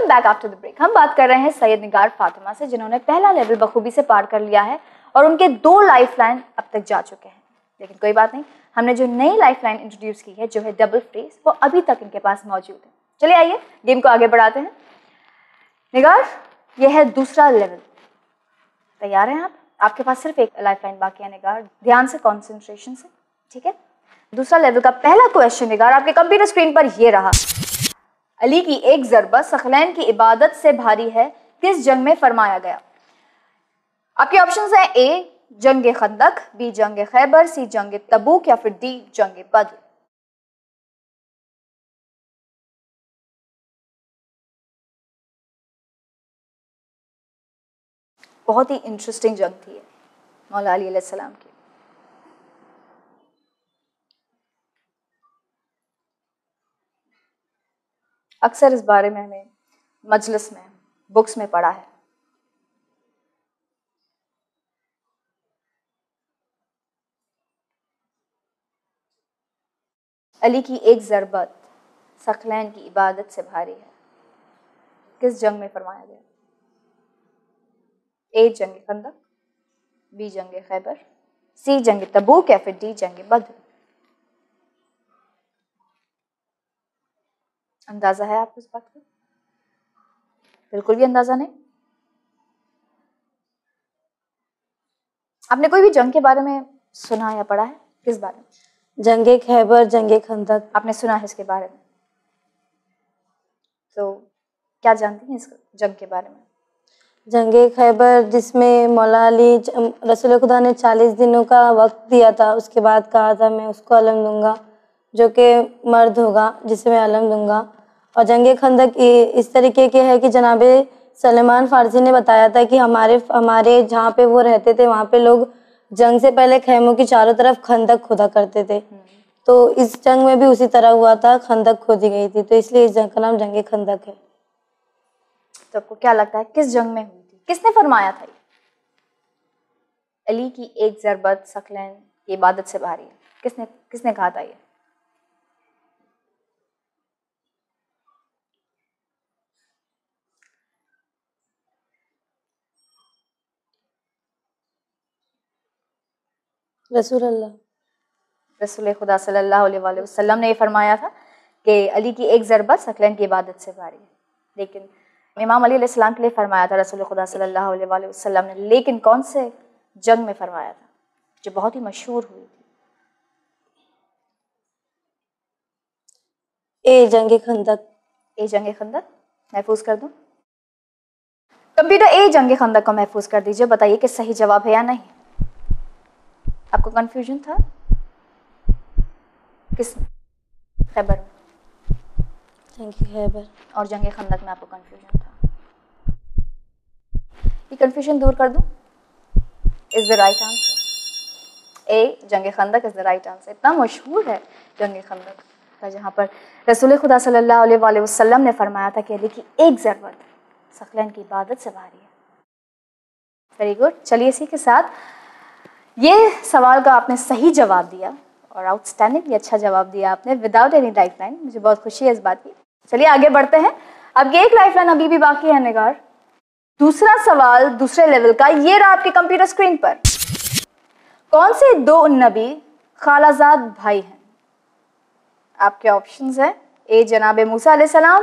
Back after the break. हम बात कर रहे हैं सैयद निगार फातिमा से, जिन्होंने पहला लेवल बखूबी से पार कर लिया है और उनके 2 लाइफलाइन अब तक जा चुके हैं। लेकिन कोई बात नहीं, हमने जो नई लाइफलाइन इंट्रोड्यूस की है जो है डबल फ्रीज, वो अभी तक इनके पास मौजूद है। चलिए आइए गेम को आगे बढ़ाते हैं। निगार, ये है दूसरा लेवल, तैयार हैं आप? आपके पास सिर्फ एक लाइफलाइन बाकी है निगार, ध्यान से, कॉन्सेंट्रेशन से, ठीक है? दूसरा लेवल का पहला क्वेश्चन निगार आपके कंप्यूटर स्क्रीन पर ये रहा। अली की एक ज़रबत सखलैन की इबादत से भारी है, किस जंग में फरमाया गया? आपके ऑप्शंस हैं ए जंग खंदक, बी जंग खैबर, सी जंग तबूक या फिर डी जंग बद्र। बहुत ही इंटरेस्टिंग जंग थी ये मौला अली अलैहि सलाम की। अक्सर इस बारे में हमें मजलिस में, बुक्स में पढ़ा है। अली की एक ज़रबत सखलैन की इबादत से भारी है, किस जंग में फरमाया गया? ए जंग खंदक, बी जंग खैबर, सी जंग तबूक या फिर डी जंग बद्र। अंदाजा है आपको इस बात का? बिल्कुल भी अंदाजा नहीं? आपने कोई भी जंग के बारे में सुना या पढ़ा है? किस बारे में? जंगे खैबर, जंगे खंदक। आपने सुना है इसके बारे में? तो क्या जानती हैं इस जंग के बारे में? जंगे खैबर, जिसमें मौला अली रसूल खुदा ने 40 दिनों का वक्त दिया था, उसके बाद कहा था मैं उसको अलम दूंगा, जो कि मर्द होगा जिसे मैं अलम दूंगा। और जंगे खंदक इस तरीके के है कि जनाबे सलेमान फारसी ने बताया था कि हमारे जहाँ पे वो रहते थे वहाँ पे लोग जंग से पहले खेमों की चारों तरफ खंदक खोदा करते थे। तो इस जंग में भी उसी तरह हुआ था, खंदक खोदी गई थी, तो इसलिए इस जंग का नाम जंगे खंदक है। तो आपको क्या लगता है किस जंग में हुई थी? किसने फरमाया था ये? अली की एक ज़रबत सखलैन की इबादत से भारी है, किसने कहा था ये? रसूल खुदा सल्लल्लाहु अलैहि वसल्लम ने ये फरमाया था कि अली की एक ज़रबत सखलैन की इबादत से भारी है। लेकिन इमाम अली अलैहि सलाम के लिए फरमाया था रसूल खुदा सल्लल्लाहु अलैहि वसल्लम ने, लेकिन कौन से जंग में फरमाया था जो बहुत ही मशहूर हुई थी? ए जंगे खंदक। ए जंग खंदक महफूज कर दूं? कंप्यूटर ए जंग खंदक को महफूज कर दीजिए। बताइए कि सही जवाब है या नहीं। आपको कंफ्यूजन था किस? खैबर खैबर और जंग खंदक में आपको कंफ्यूजन था। ये कंफ्यूजन दूर कर दूं? Is the right answer. A जंग खंदक इज द राइट आंसर। इतना मशहूर है जंग खंदक का, जहाँ पर रसूल खुदा सल्लल्लाहु अलैहि वसल्लम ने फरमाया था कि अली की एक ज़रबत सखलैन की इबादत से भारी है। Very good. चलिए इसी के साथ ये सवाल का आपने सही जवाब दिया और आउटस्टैंडिंगली अच्छा जवाब दिया आपने, विदाउट एनी लाइफलाइन। मुझे बहुत खुशी है इस बात की। चलिए आगे बढ़ते हैं। अब ये एक लाइफलाइन अभी भी बाकी है निगार। दूसरा सवाल दूसरे लेवल का ये रहा आपके कंप्यूटर स्क्रीन पर। कौन से 2 नबी खालाजाद भाई हैं? आपके ऑप्शंस हैं ए जनाब मूसा अलैहिस्सलाम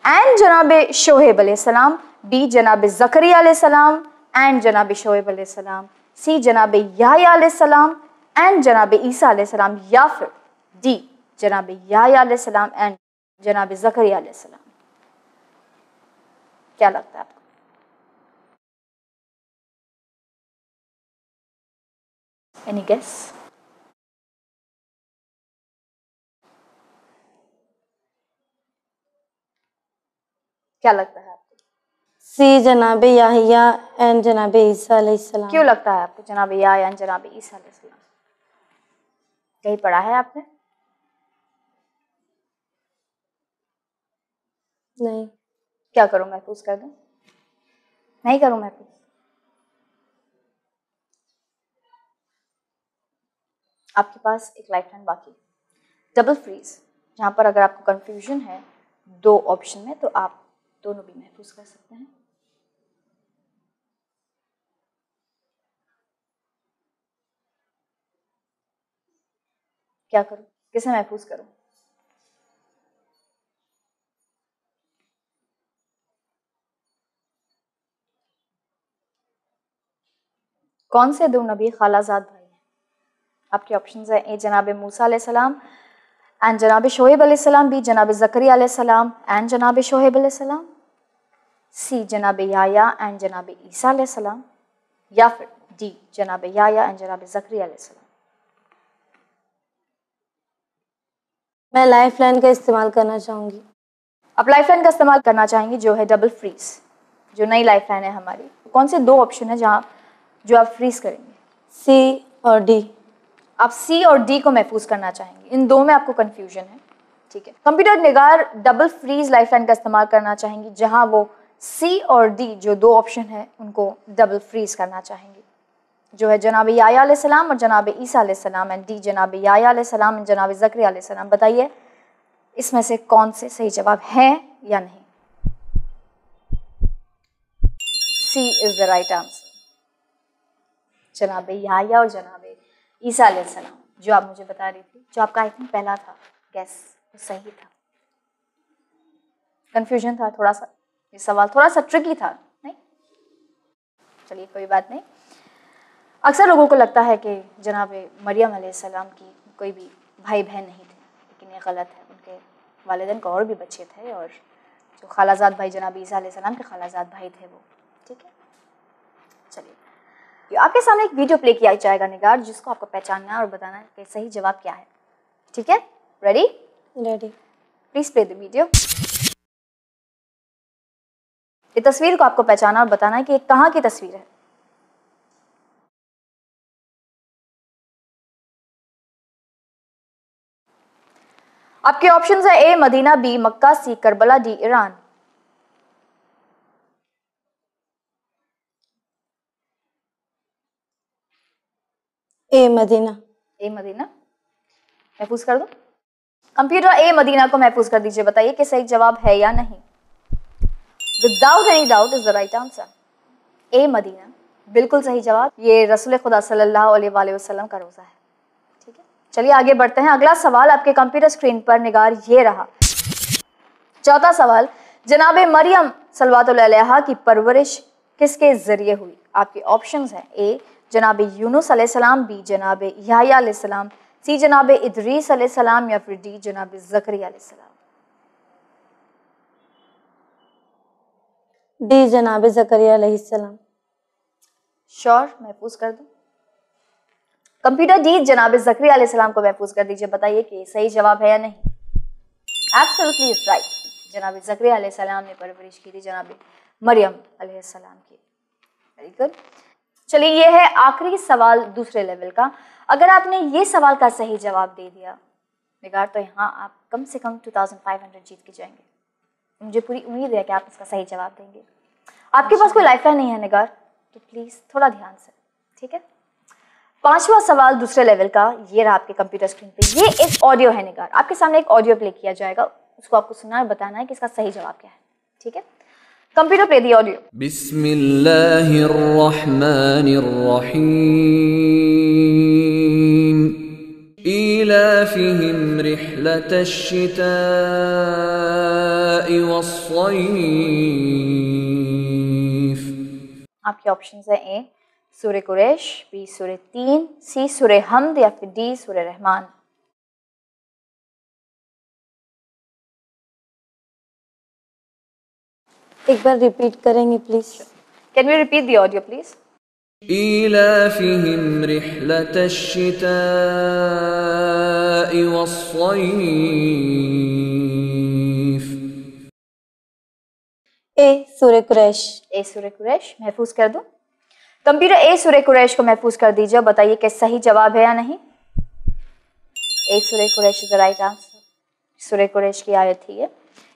एंड जनाब शोएब अलैहिस्सलाम, बी जनाब ज़करिया अलैहिस्सलाम एंड जनाब शोएब अलैहिस्सलाम, सी जनाब याह्या अलैहिस्सलाम एंड जनाब ईसा अलैहिस्सलाम, या फिर डी जनाब याह्या अलैहिस्सलाम एंड जनाब ज़करिया अलैहिस्सलाम। क्या लगता है आपको? Any guess? क्या लगता है आपको? सी जनाब याह्या एंड जनाब ईसा अलैहिस्सलाम। क्यों लगता है आपको जनाब याह्या एंड जनाब ईसा अलैहिस्सलाम? कहीं पढ़ा है आपने? नहीं। क्या करूं, महफूज कर दूं? नहीं करूं महफूज? आपके पास एक लाइफलाइन बाकी, डबल फ्रीज, जहां पर अगर आपको कंफ्यूजन है 2 ऑप्शन में तो आप दोनों भी महफूज कर सकते हैं। क्या करूं, किसे महफूज करूं? कौन से दो नबी खालाजाद भाई हैं? आपके ऑप्शंस हैं, ए जनाब मूसा अलैहिस्सलाम एंड जनाब शोएब अलैहिस्सलाम, बी जनाब ज़करिया अलैहिस्सलाम एंड जनाब शोएब अलैहिस्सलाम, सी जनाब याया एंड जनाब ईसा अलैहिस्सलाम, या फिर डी जनाब याया एंड जनाब ज़करिया अलैहिस्सलाम। मैं लाइफ लाइन का इस्तेमाल करना चाहूँगी। आप लाइफ लाइन का इस्तेमाल करना चाहेंगी, जो है डबल फ्रीज, जो नई लाइफ लाइन है हमारी। कौन से दो ऑप्शन है जहाँ जो आप फ्रीज करेंगे? सी और डी। आप सी और डी को महफूज करना चाहेंगे, इन दो में आपको कंफ्यूजन है, ठीक है। कंप्यूटर निगार डबल फ्रीज लाइफलाइन का इस्तेमाल करना चाहेंगी, जहां वो सी और डी जो दो ऑप्शन है उनको डबल फ्रीज करना चाहेंगी, जो है जनाब याया अलैहिस्सलाम और जनाब ईसा अलैहिस्सलाम एंड डी जनाब याया अलैहिस्सलाम एंड जनाब ज़करिया अलैहिस्सलाम। बताइए इसमें से कौन से सही जवाब है या नहीं? सी इज द राइट आंसर। जनाब याया और जनाब ईसा अलैहिस्सलाम, जो आप मुझे बता रही थी, जो आपका आई थिंक पहला था गैस, वो सही था। कंफ्यूजन था थोड़ा सा, ये सवाल थोड़ा सा ट्रिकी था, नहीं? चलिए कोई बात नहीं। अक्सर लोगों को लगता है कि जनाब मरियम अलैहिस्सलाम की कोई भी भाई बहन नहीं थे, लेकिन ये गलत है। उनके वालिदैन को और भी बच्चे थे, और जो खालाजाद भाई जनाब ईसा अलैहिस्सलाम के खालाजाद भाई थे वो, ठीक है। चलिए आपके सामने एक वीडियो प्ले किया जाएगा निगार, जिसको आपको पहचानना है और बताना है कि सही जवाब क्या है, ठीक है? Ready? Ready. Please play the video. ये तस्वीर को आपको पहचाना और बताना है कि ये कहाँ की तस्वीर है। आपके ऑप्शंस है, ए मदीना, बी मक्का, सी करबला, डी ईरान। ए मदीना। ए मदीना महफूज कर दो। कंप्यूटर ए मदीना को महफूज कर दीजिए, बताइए कि सही जवाब है या नहीं। Without any doubt is the right answer. A Medina बिल्कुल सही जवाब। ये रसूल खुदा सल्लल्लाहु अलैहि वसल्लम का रोजा है, ठीक है। चलिए आगे बढ़ते हैं। अगला सवाल आपके कंप्यूटर स्क्रीन पर निगार ये रहा। चौथा सवाल, जनाब मरियम सल्लल्लाहु अलैहा की परवरिश किसके जरिए हुई? आपके ऑप्शंस हैं, ए जनाब यूनुस अलैहिस्सलाम, बी जनाब याहया अलैहिस्सलाम, सी जनाब इदरीस अलैहिस्सलाम, या फिर डी जनाब ज़करिया अलैहिस्सलाम। डी जनाब ज़करिया अलैहिस्सलाम। श्योर? महफूज कर दूं? कंप्यूटर डी जनाब ज़करिया अलैहिस्सलाम को महफूज कर दीजिए, बताइए कि सही जवाब है या नहीं। एब्सोल्युटली राइट, जनाब ज़करिया अलैहिस्सलाम ने परवरिश की थी जनाब मरियम अलैहिस्सलाम की। Very good. चलिए ये है आखिरी सवाल दूसरे लेवल का। अगर आपने ये सवाल का सही जवाब दे दिया निगार, तो यहाँ आप कम से कम 2500 जीत के जाएंगे। मुझे पूरी उम्मीद है कि आप इसका सही जवाब देंगे। आपके पास कोई लाइफलाइन नहीं है निगार, तो प्लीज थोड़ा ध्यान से, ठीक है। पांचवा सवाल दूसरे लेवल का ये रहा आपके कंप्यूटर स्क्रीन पे। ये एक ऑडियो है निगार, आपके सामने एक ऑडियो प्ले किया जाएगा, उसको आपको सुनना और बताना है कि इसका सही जवाब क्या है, ठीक है। Computer play the audio. बिस्मिल्लाहिर्रहमानिर्रहीम इलाफिहिम रिहलतश्शिताइ वस्सय्यिफ। आपके ऑप्शंस हैं, ए सूरह कुरैश, बी सूरह तीन, सी सूरह हमद, या फिर डी सूरह रहमान। एक बार रिपीट करेंगे please? Can we repeat the audio please? इलाफिहिम रिहलतश्शिताइ वस्सय्यिफ। ए सूरह कुरैश। ए सूरह कुरैश महफूज कर दूं? कंप्यूटर ए सूरह कुरैश को महफूज कर दीजिए, बताइए कि सही जवाब है या नहीं। ए सूरह Quraish is the right answer. Surah Quraish की आयत थी ये।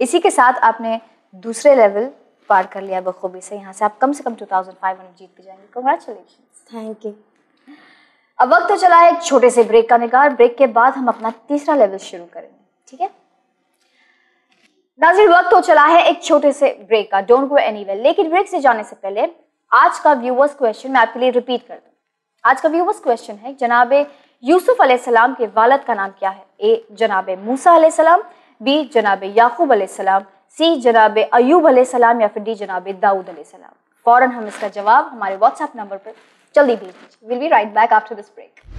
इसी के साथ आपने दूसरे लेवल पार कर लिया बखूबी से। यहाँ से आप कम से कम 2500 जीत के जाएंगे। कांग्रेचुलेशंस। Thank you. अब वक्त तो चला है एक छोटे से ब्रेक का निगार। ब्रेक के बाद हम अपना तीसरा लेवल शुरू करेंगे, ठीक है। नाज़रीन वक्त हो चला है एक छोटे से ब्रेक का, डोंट गो एनीवेयर। लेकिन ब्रेक से जाने से पहले आज का व्यूवर्स क्वेश्चन मैं आपके लिए रिपीट कर दूं। आज का व्यूवर्स क्वेश्चन है, जनाबे यूसुफ अलैहिस्सलाम के वालिद का नाम क्या है? ए जनाबे मूसा अलैहिस्सलाम, बी जनाबे याकूब अलैहिस्सलाम, सी जनाबे अयूब अलैहिस्सलाम या फिर डी जनाबे दाऊद अलैहिस्सलाम। फौरन हम इसका जवाब हमारे व्हाट्सएप नंबर पर जल्दी भेज दीजिए। Will be right back after this break.